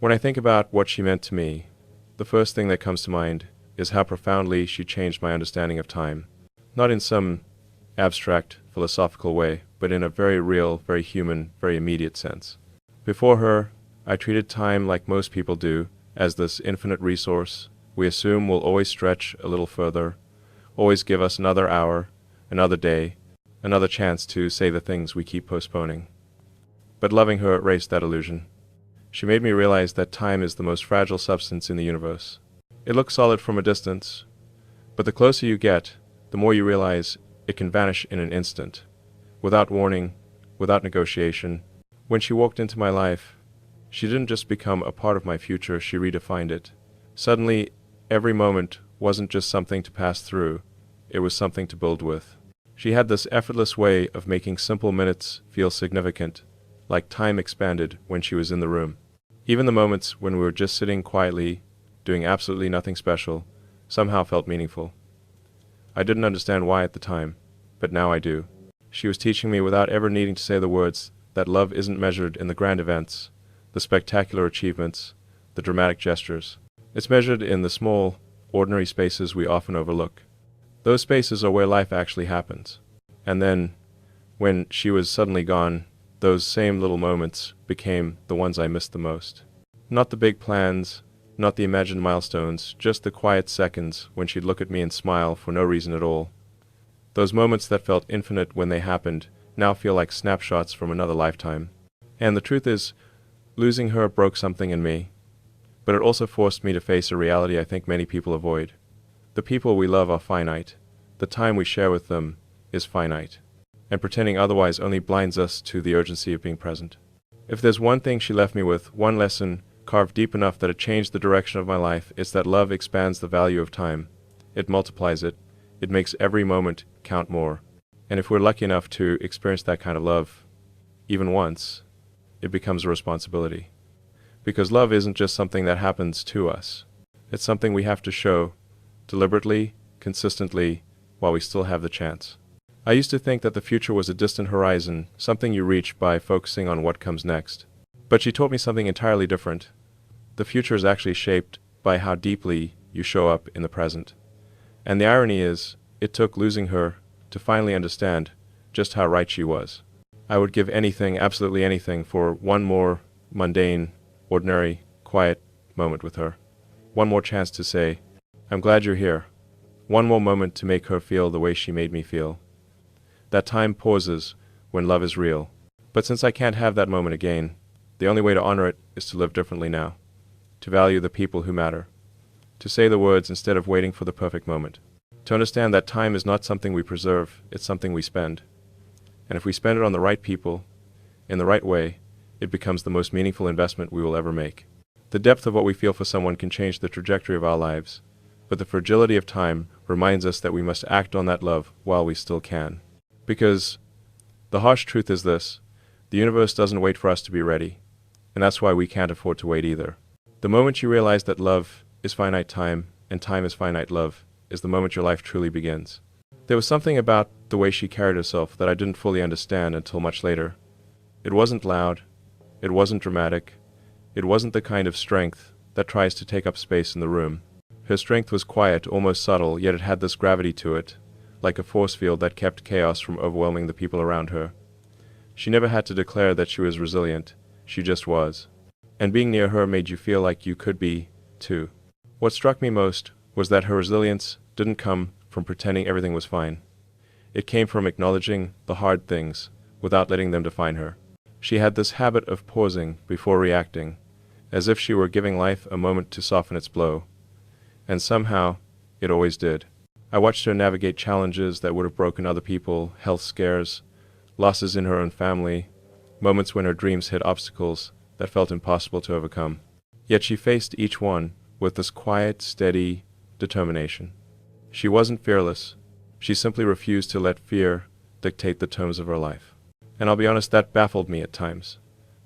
When I think about what she meant to me, the first thing that comes to mind is how profoundly she changed my understanding of time. Not in some abstract, philosophical way, but in a very real, very human, very immediate sense. Before her, I treated time like most people do, as this infinite resource we assume will always stretch a little further, always give us another hour, another day, another chance to say the things we keep postponing. But loving her erased that illusion. She made me realize that time is the most fragile substance in the universe. It looks solid from a distance, but the closer you get, the more you realize it can vanish in an instant, without warning, without negotiation. When she walked into my life, she didn't just become a part of my future, she redefined it. Suddenly, every moment wasn't just something to pass through, it was something to build with. She had this effortless way of making simple minutes feel significant, like time expanded when she was in the room. Even the moments when we were just sitting quietly, doing absolutely nothing special, somehow felt meaningful. I didn't understand why at the time, but now I do. She was teaching me without ever needing to say the words that love isn't measured in the grand events, the spectacular achievements, the dramatic gestures. It's measured in the small, ordinary spaces we often overlook. Those spaces are where life actually happens. And then, when she was suddenly gone, those same little moments became the ones I missed the most. Not the big plans, not the imagined milestones, just the quiet seconds when she'd look at me and smile for no reason at all. Those moments that felt infinite when they happened now feel like snapshots from another lifetime. And the truth is, losing her broke something in me, but it also forced me to face a reality I think many people avoid. The people we love are finite. The time we share with them is finite. And pretending otherwise only blinds us to the urgency of being present. If there's one thing she left me with, one lesson carved deep enough that it changed the direction of my life, it's that love expands the value of time. It multiplies it. It makes every moment count more. And if we're lucky enough to experience that kind of love, even once, it becomes a responsibility. Because love isn't just something that happens to us. It's something we have to show, deliberately, consistently, while we still have the chance. I used to think that the future was a distant horizon, something you reach by focusing on what comes next. But she taught me something entirely different. The future is actually shaped by how deeply you show up in the present. And the irony is, it took losing her to finally understand just how right she was. I would give anything, absolutely anything, for one more mundane, ordinary, quiet moment with her. One more chance to say, I'm glad you're here. One more moment to make her feel the way she made me feel. That time pauses when love is real. But since I can't have that moment again, the only way to honor it is to live differently now. To value the people who matter. To say the words instead of waiting for the perfect moment. To understand that time is not something we preserve, it's something we spend. And if we spend it on the right people, in the right way, it becomes the most meaningful investment we will ever make. The depth of what we feel for someone can change the trajectory of our lives, but the fragility of time reminds us that we must act on that love while we still can. Because the harsh truth is this, the universe doesn't wait for us to be ready, and that's why we can't afford to wait either. The moment you realize that love is finite time, and time is finite love, is the moment your life truly begins. There was something about the way she carried herself that I didn't fully understand until much later. It wasn't loud, it wasn't dramatic, it wasn't the kind of strength that tries to take up space in the room. Her strength was quiet, almost subtle, yet it had this gravity to it, like a force field that kept chaos from overwhelming the people around her. She never had to declare that she was resilient, she just was. And being near her made you feel like you could be, too. What struck me most was that her resilience didn't come from pretending everything was fine. It came from acknowledging the hard things without letting them define her. She had this habit of pausing before reacting, as if she were giving life a moment to soften its blow. And somehow, it always did. I watched her navigate challenges that would have broken other people, health scares, losses in her own family, moments when her dreams hit obstacles that felt impossible to overcome. Yet she faced each one with this quiet, steady determination. She wasn't fearless. She simply refused to let fear dictate the terms of her life. And I'll be honest, that baffled me at times.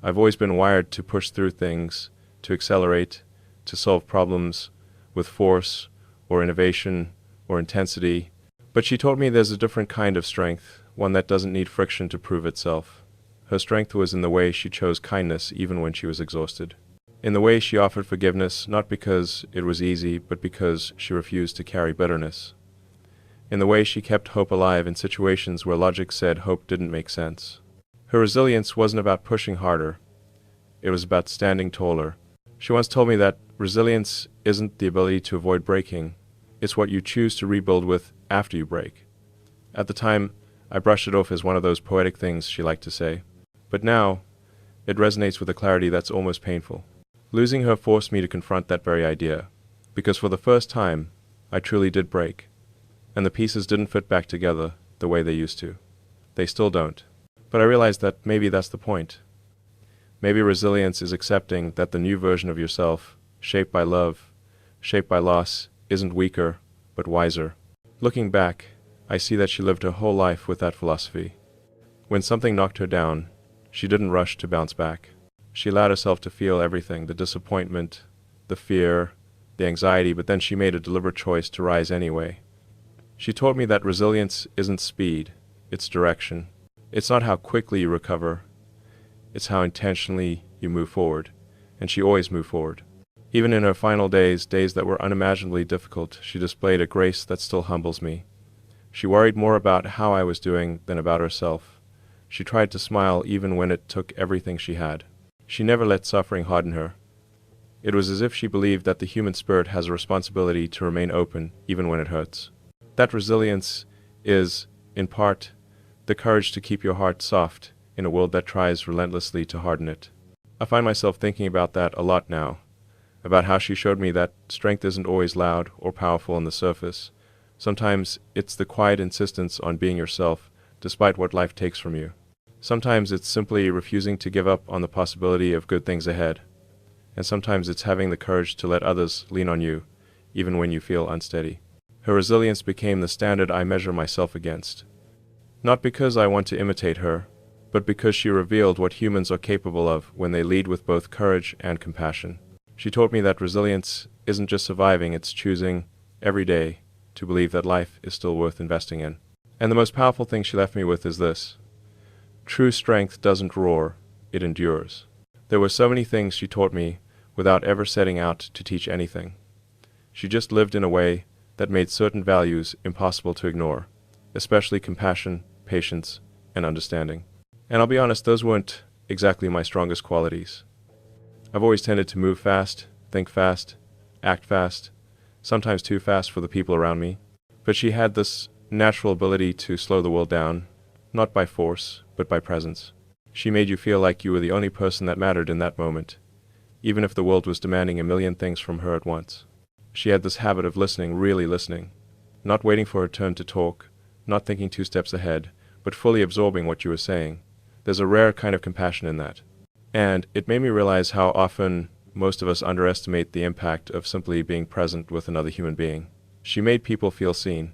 I've always been wired to push through things, to accelerate, to solve problems with force or innovation or intensity. But she taught me there's a different kind of strength, one that doesn't need friction to prove itself. Her strength was in the way she chose kindness even when she was exhausted. In the way she offered forgiveness, not because it was easy, but because she refused to carry bitterness. In the way she kept hope alive in situations where logic said hope didn't make sense. Her resilience wasn't about pushing harder. It was about standing taller. She once told me that resilience isn't the ability to avoid breaking. It's what you choose to rebuild with after you break. At the time, I brushed it off as one of those poetic things she liked to say. But now, it resonates with a clarity that's almost painful. Losing her forced me to confront that very idea, because for the first time, I truly did break, and the pieces didn't fit back together the way they used to. They still don't. But I realized that maybe that's the point. Maybe resilience is accepting that the new version of yourself, shaped by love, shaped by loss, isn't weaker, but wiser. Looking back, I see that she lived her whole life with that philosophy. When something knocked her down, she didn't rush to bounce back. She allowed herself to feel everything, the disappointment, the fear, the anxiety, but then she made a deliberate choice to rise anyway. She taught me that resilience isn't speed, it's direction. It's not how quickly you recover, it's how intentionally you move forward. And she always moved forward. Even in her final days that were unimaginably difficult, she displayed a grace that still humbles me. She worried more about how I was doing than about herself. She tried to smile even when it took everything she had. She never let suffering harden her. It was as if she believed that the human spirit has a responsibility to remain open even when it hurts. That resilience is, in part, the courage to keep your heart soft in a world that tries relentlessly to harden it. I find myself thinking about that a lot now, about how she showed me that strength isn't always loud or powerful on the surface. Sometimes it's the quiet insistence on being yourself, despite what life takes from you. Sometimes it's simply refusing to give up on the possibility of good things ahead. And sometimes it's having the courage to let others lean on you, even when you feel unsteady. Her resilience became the standard I measure myself against. Not because I want to imitate her, but because she revealed what humans are capable of when they lead with both courage and compassion. She taught me that resilience isn't just surviving, it's choosing, every day, to believe that life is still worth investing in. And the most powerful thing she left me with is this: true strength doesn't roar, it endures. There were so many things she taught me without ever setting out to teach anything. She just lived in a way that made certain values impossible to ignore, especially compassion, patience, and understanding. And I'll be honest, those weren't exactly my strongest qualities. I've always tended to move fast, think fast, act fast, sometimes too fast for the people around me. But she had this natural ability to slow the world down, not by force, but by presence. She made you feel like you were the only person that mattered in that moment, even if the world was demanding a million things from her at once. She had this habit of listening, really listening, not waiting for her turn to talk, not thinking 2 steps ahead, but fully absorbing what you were saying. There's a rare kind of compassion in that. And it made me realize how often most of us underestimate the impact of simply being present with another human being. She made people feel seen.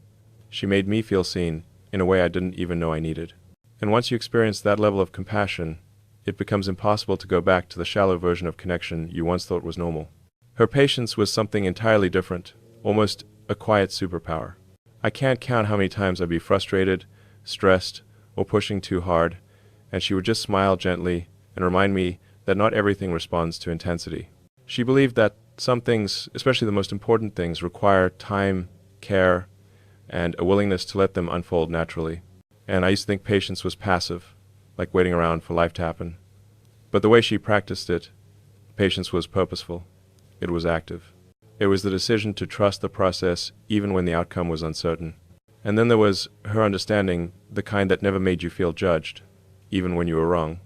She made me feel seen in a way I didn't even know I needed. And once you experience that level of compassion, it becomes impossible to go back to the shallow version of connection you once thought was normal. Her patience was something entirely different, almost a quiet superpower. I can't count how many times I'd be frustrated, stressed, or pushing too hard, and she would just smile gently and remind me that not everything responds to intensity. She believed that some things, especially the most important things, require time, care, and a willingness to let them unfold naturally. And I used to think patience was passive, like waiting around for life to happen. But the way she practiced it, patience was purposeful. It was active. It was the decision to trust the process even when the outcome was uncertain. And then there was her understanding, the kind that never made you feel judged, even when you were wrong.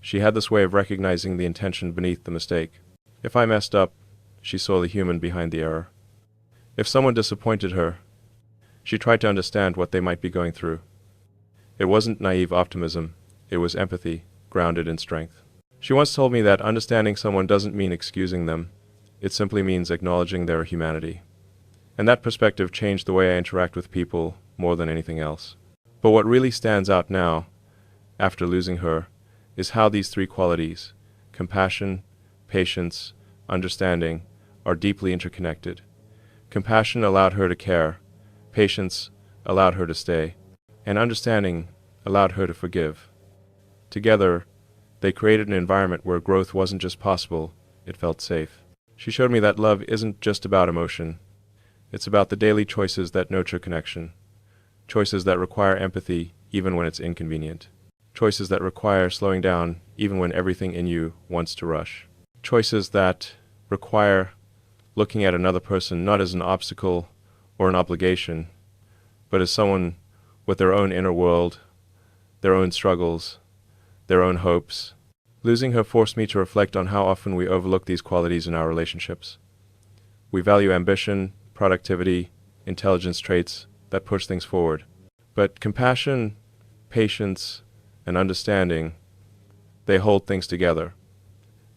She had this way of recognizing the intention beneath the mistake. If I messed up, she saw the human behind the error. If someone disappointed her, she tried to understand what they might be going through. It wasn't naive optimism, it was empathy, grounded in strength. She once told me that understanding someone doesn't mean excusing them, it simply means acknowledging their humanity. And that perspective changed the way I interact with people more than anything else. But what really stands out now, after losing her, is how these 3 qualities, compassion, patience, understanding, are deeply interconnected. Compassion allowed her to care, patience allowed her to stay, and understanding allowed her to forgive. Together, they created an environment where growth wasn't just possible, it felt safe. She showed me that love isn't just about emotion. It's about the daily choices that nurture connection. Choices that require empathy even when it's inconvenient. Choices that require slowing down even when everything in you wants to rush. Choices that require looking at another person not as an obstacle or an obligation, but as someone with their own inner world, their own struggles, their own hopes. Losing her forced me to reflect on how often we overlook these qualities in our relationships. We value ambition, productivity, intelligence traits that push things forward. But compassion, patience, and understanding, they hold things together.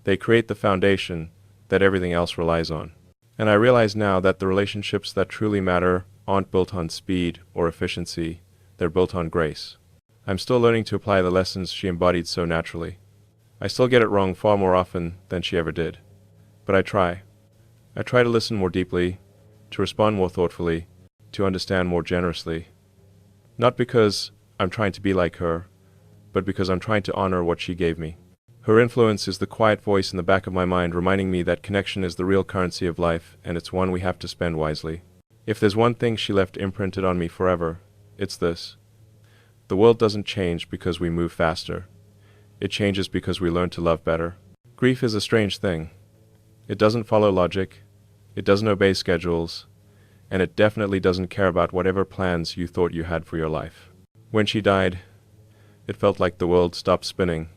They create the foundation that everything else relies on. And I realize now that the relationships that truly matter aren't built on speed or efficiency, they're built on grace. I'm still learning to apply the lessons she embodied so naturally. I still get it wrong far more often than she ever did. But I try. I try to listen more deeply, to respond more thoughtfully, to understand more generously. Not because I'm trying to be like her, but because I'm trying to honor what she gave me. Her influence is the quiet voice in the back of my mind reminding me that connection is the real currency of life, and it's one we have to spend wisely. If there's one thing she left imprinted on me forever, it's this. The world doesn't change because we move faster. It changes because we learn to love better. Grief is a strange thing. It doesn't follow logic, it doesn't obey schedules, and it definitely doesn't care about whatever plans you thought you had for your life. When she died, it felt like the world stopped spinning.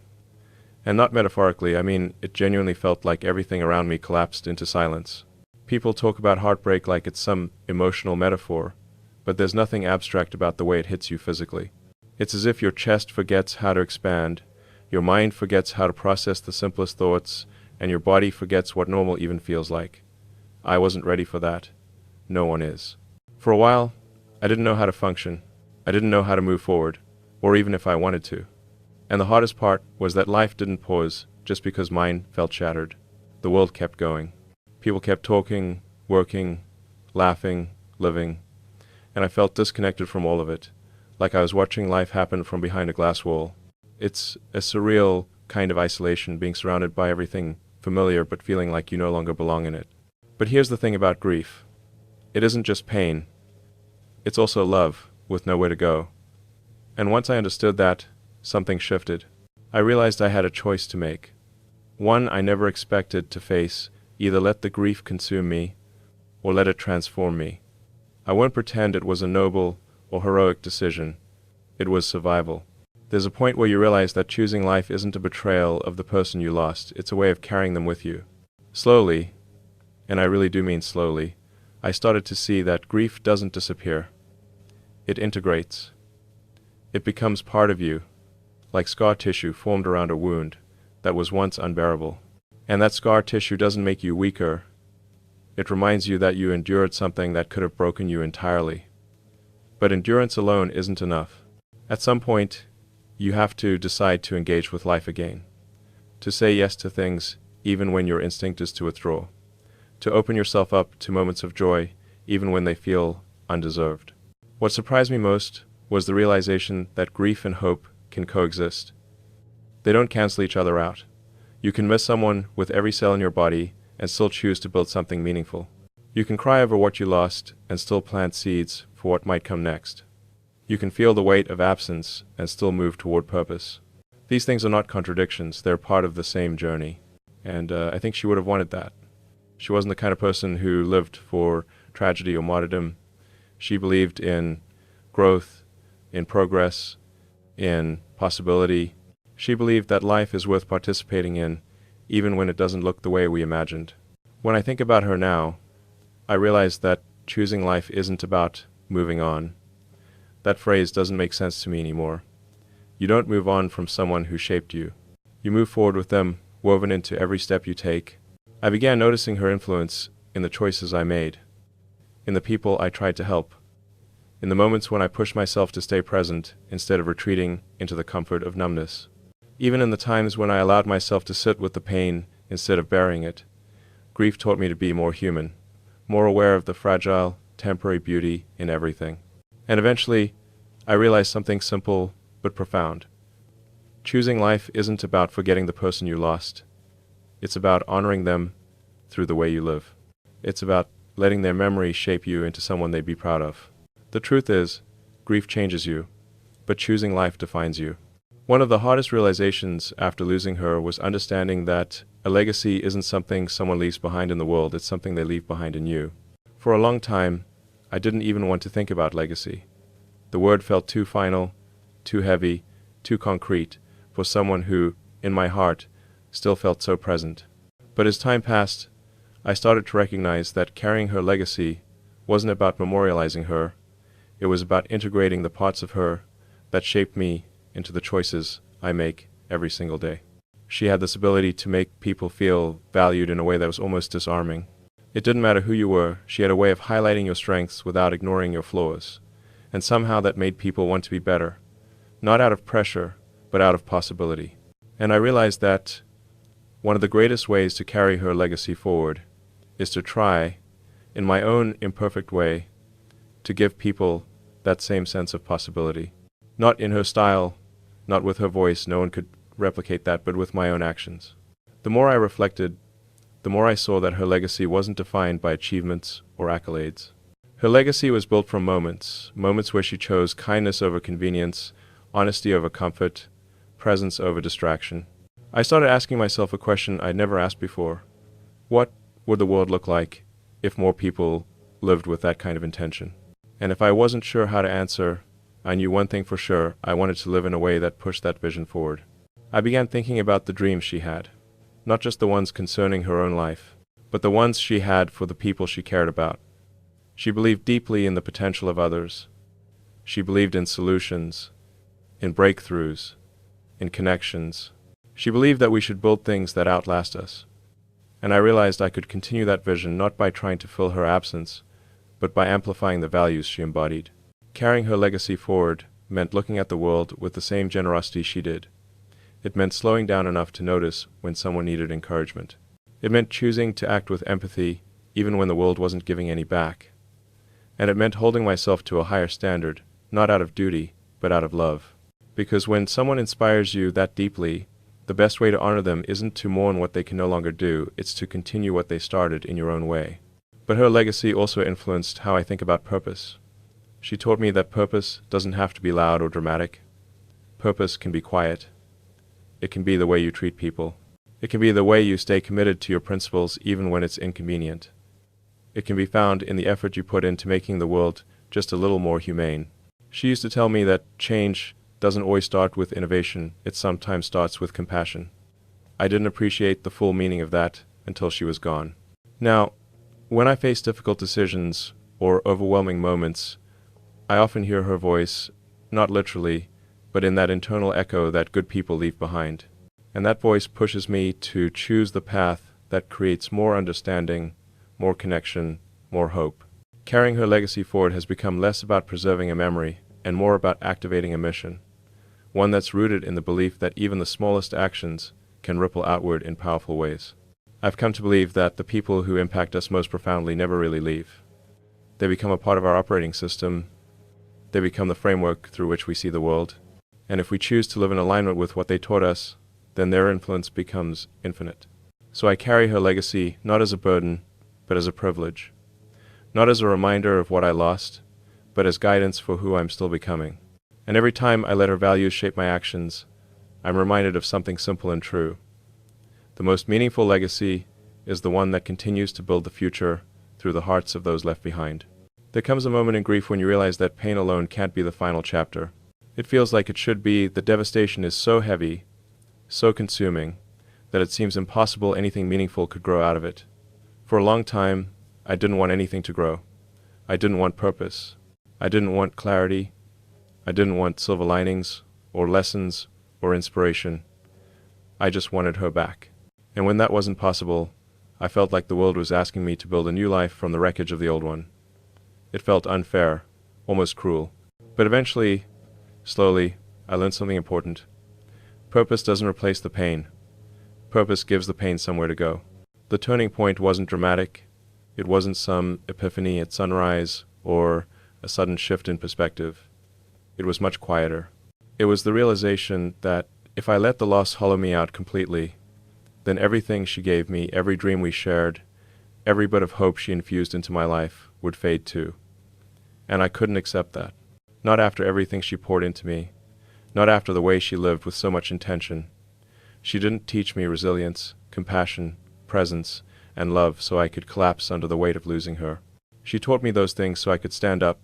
And not metaphorically, I mean it genuinely felt like everything around me collapsed into silence. People talk about heartbreak like it's some emotional metaphor, but there's nothing abstract about the way it hits you physically. It's as if your chest forgets how to expand, your mind forgets how to process the simplest thoughts, and your body forgets what normal even feels like. I wasn't ready for that. No one is. For a while, I didn't know how to function. I didn't know how to move forward, or even if I wanted to. And the hardest part was that life didn't pause just because mine felt shattered. The world kept going. People kept talking, working, laughing, living, and I felt disconnected from all of it, like I was watching life happen from behind a glass wall. It's a surreal kind of isolation, being surrounded by everything familiar but feeling like you no longer belong in it. But here's the thing about grief. It isn't just pain. It's also love, with nowhere to go. And once I understood that, something shifted. I realized I had a choice to make. One I never expected to face, either let the grief consume me, or let it transform me. I won't pretend it was a noble or heroic decision. It was survival. There's a point where you realize that choosing life isn't a betrayal of the person you lost, it's a way of carrying them with you. Slowly, and I really do mean slowly, I started to see that grief doesn't disappear. It integrates. It becomes part of you, like scar tissue formed around a wound that was once unbearable. And that scar tissue doesn't make you weaker. It reminds you that you endured something that could have broken you entirely. But endurance alone isn't enough. At some point, you have to decide to engage with life again, to say yes to things even when your instinct is to withdraw, to open yourself up to moments of joy even when they feel undeserved. What surprised me most was the realization that grief and hope can coexist. They don't cancel each other out. You can miss someone with every cell in your body and still choose to build something meaningful. You can cry over what you lost and still plant seeds for what might come next. You can feel the weight of absence and still move toward purpose. These things are not contradictions, they're part of the same journey. And I think she would have wanted that. She wasn't the kind of person who lived for tragedy or martyrdom. She believed in growth, in progress, in possibility. She believed that life is worth participating in, even when it doesn't look the way we imagined. When I think about her now, I realize that choosing life isn't about moving on. That phrase doesn't make sense to me anymore. You don't move on from someone who shaped you. You move forward with them, woven into every step you take. I began noticing her influence in the choices I made, in the people I tried to help, in the moments when I pushed myself to stay present instead of retreating into the comfort of numbness. Even in the times when I allowed myself to sit with the pain instead of burying it, grief taught me to be more human, more aware of the fragile, temporary beauty in everything. And eventually, I realized something simple but profound. Choosing life isn't about forgetting the person you lost. It's about honoring them through the way you live. It's about letting their memory shape you into someone they'd be proud of. The truth is, grief changes you, but choosing life defines you. One of the hardest realizations after losing her was understanding that a legacy isn't something someone leaves behind in the world, it's something they leave behind in you. For a long time, I didn't even want to think about legacy. The word felt too final, too heavy, too concrete for someone who, in my heart, still felt so present. But as time passed, I started to recognize that carrying her legacy wasn't about memorializing her, it was about integrating the parts of her that shaped me into the choices I make every single day. She had this ability to make people feel valued in a way that was almost disarming. It didn't matter who you were, she had a way of highlighting your strengths without ignoring your flaws. And somehow that made people want to be better. Not out of pressure, but out of possibility. And I realized that one of the greatest ways to carry her legacy forward is to try, in my own imperfect way, to give people that same sense of possibility. Not in her style, not with her voice, no one could replicate that, but with my own actions. The more I reflected, the more I saw that her legacy wasn't defined by achievements or accolades. Her legacy was built from moments where she chose kindness over convenience, honesty over comfort, presence over distraction. I started asking myself a question I'd never asked before. What would the world look like if more people lived with that kind of intention? And if I wasn't sure how to answer, I knew one thing for sure: I wanted to live in a way that pushed that vision forward. I began thinking about the dreams she had, not just the ones concerning her own life, but the ones she had for the people she cared about. She believed deeply in the potential of others. She believed in solutions, in breakthroughs, in connections. She believed that we should build things that outlast us. And I realized I could continue that vision not by trying to fill her absence, but by amplifying the values she embodied. Carrying her legacy forward meant looking at the world with the same generosity she did. It meant slowing down enough to notice when someone needed encouragement. It meant choosing to act with empathy even when the world wasn't giving any back. And it meant holding myself to a higher standard, not out of duty, but out of love. Because when someone inspires you that deeply, the best way to honor them isn't to mourn what they can no longer do, it's to continue what they started in your own way. But her legacy also influenced how I think about purpose. She taught me that purpose doesn't have to be loud or dramatic. Purpose can be quiet. It can be the way you treat people. It can be the way you stay committed to your principles even when it's inconvenient. It can be found in the effort you put into making the world just a little more humane. She used to tell me that change doesn't always start with innovation, it sometimes starts with compassion. I didn't appreciate the full meaning of that until she was gone. Now, when I face difficult decisions or overwhelming moments, I often hear her voice, not literally, but in that internal echo that good people leave behind. And that voice pushes me to choose the path that creates more understanding, more connection, more hope. Carrying her legacy forward has become less about preserving a memory and more about activating a mission, one that's rooted in the belief that even the smallest actions can ripple outward in powerful ways. I've come to believe that the people who impact us most profoundly never really leave. They become a part of our operating system. They become the framework through which we see the world. And if we choose to live in alignment with what they taught us, then their influence becomes infinite. So I carry her legacy not as a burden, but as a privilege. Not as a reminder of what I lost, but as guidance for who I'm still becoming. And every time I let her values shape my actions, I'm reminded of something simple and true. The most meaningful legacy is the one that continues to build the future through the hearts of those left behind. There comes a moment in grief when you realize that pain alone can't be the final chapter. It feels like it should be. The devastation is so heavy, so consuming, that it seems impossible anything meaningful could grow out of it. For a long time, I didn't want anything to grow. I didn't want purpose. I didn't want clarity. I didn't want silver linings, or lessons, or inspiration. I just wanted her back. And when that wasn't possible, I felt like the world was asking me to build a new life from the wreckage of the old one. It felt unfair, almost cruel. But eventually, slowly, I learned something important. Purpose doesn't replace the pain. Purpose gives the pain somewhere to go. The turning point wasn't dramatic. It wasn't some epiphany at sunrise or a sudden shift in perspective. It was much quieter. It was the realization that if I let the loss hollow me out completely, then everything she gave me, every dream we shared, every bit of hope she infused into my life would fade too. And I couldn't accept that. Not after everything she poured into me. Not after the way she lived with so much intention. She didn't teach me resilience, compassion, presence, and love so I could collapse under the weight of losing her. She taught me those things so I could stand up,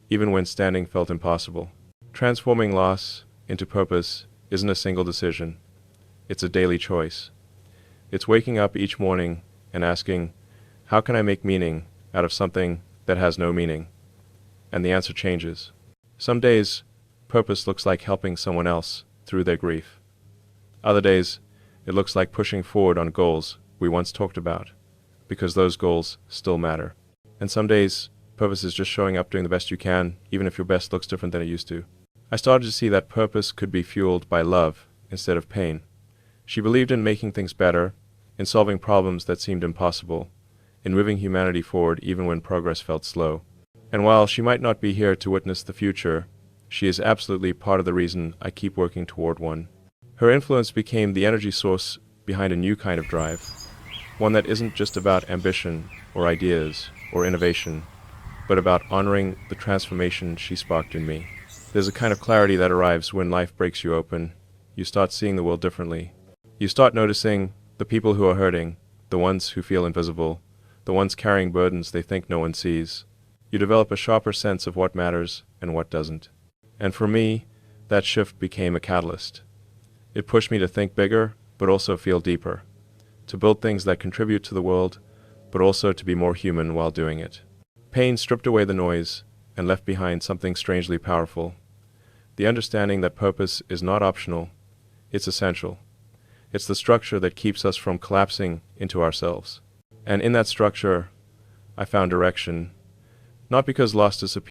even when standing felt impossible. Transforming loss into purpose isn't a single decision. It's a daily choice. It's waking up each morning and asking, how can I make meaning out of something that has no meaning? And the answer changes. Some days, purpose looks like helping someone else through their grief. Other days, it looks like pushing forward on goals we once talked about, because those goals still matter. And some days, purpose is just showing up doing the best you can, even if your best looks different than it used to. I started to see that purpose could be fueled by love instead of pain. She believed in making things better, in solving problems that seemed impossible, in moving humanity forward even when progress felt slow. And while she might not be here to witness the future, she is absolutely part of the reason I keep working toward one. Her influence became the energy source behind a new kind of drive, one that isn't just about ambition or ideas or innovation, but about honoring the transformation she sparked in me. There's a kind of clarity that arrives when life breaks you open. You start seeing the world differently. You start noticing the people who are hurting, the ones who feel invisible, the ones carrying burdens they think no one sees. You develop a sharper sense of what matters and what doesn't. And for me, that shift became a catalyst. It pushed me to think bigger, but also feel deeper, to build things that contribute to the world, but also to be more human while doing it. Pain stripped away the noise and left behind something strangely powerful. The understanding that purpose is not optional, it's essential. It's the structure that keeps us from collapsing into ourselves. And in that structure, I found direction, not because loss disappeared,